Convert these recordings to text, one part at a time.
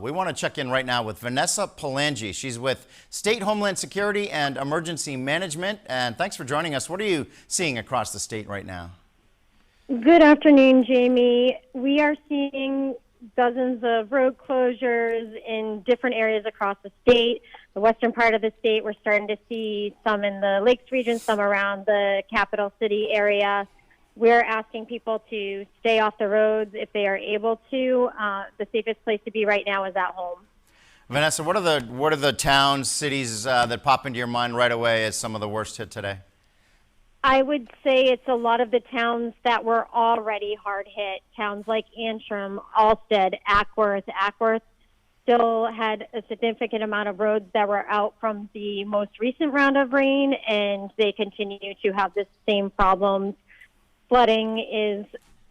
We want to check in right now with Vanessa Palangi. She's with State Homeland Security and Emergency Management. And thanks for joining us. What are you seeing across the state right now? Good afternoon, Jamie. We are seeing dozens of road closures in different areas across the state. The western part of the state, we're starting to see some in the Lakes region, some around the capital city area. We're asking people to stay off the roads if they are able to. The safest place to be right now is at home. Vanessa, what are the towns, cities that pop into your mind right away as some of the worst hit today? I would say it's a lot of the towns that were already hard hit. Towns like Antrim, Alstead, Ackworth. Ackworth still had a significant amount of roads that were out from the most recent round of rain, and they continue to have the same problems. Flooding is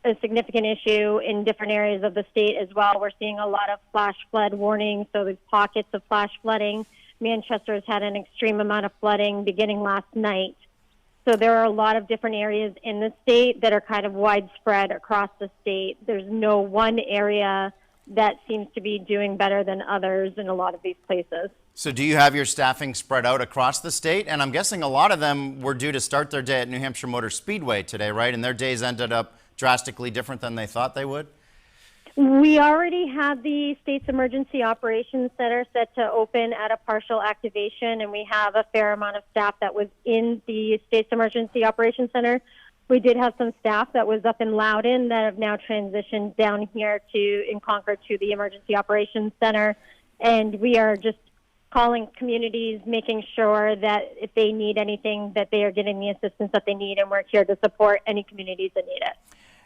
a significant issue in different areas of the state as well. We're seeing a lot of flash flood warnings, so there's pockets of flash flooding. Manchester has had an extreme amount of flooding beginning last night. So there are a lot of different areas in the state that are kind of widespread across the state. There's no one area that seems to be doing better than others in a lot of these places. So do you have your staffing spread out across the state? And I'm guessing a lot of them were due to start their day at New Hampshire Motor Speedway today, right? And their days ended up drastically different than they thought they would? We already had the state's emergency operations center set to open at a partial activation, and we have a fair amount of staff that was in the state's emergency operations center. We did have some staff that was up in Loudon that have now transitioned down here in Concord to the emergency operations center, and we are just calling communities, making sure that if they need anything, that they are getting the assistance that they need, and we're here to support any communities that need it.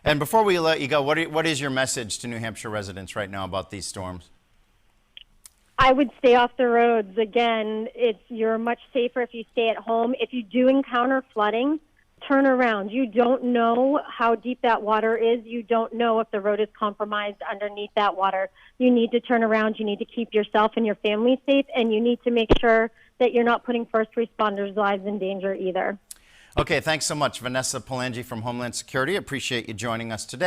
And before we let you go, what is your message to New Hampshire residents right now about these storms? I would stay off the roads. Again, you're much safer if you stay at home. If you do encounter flooding, turn around. You don't know how deep that water is. You don't know if the road is compromised underneath that water. You need to turn around. You need to keep yourself and your family safe, and you need to make sure that you're not putting first responders' lives in danger either. Okay, thanks so much, Vanessa Palangi from Homeland Security. Appreciate you joining us today.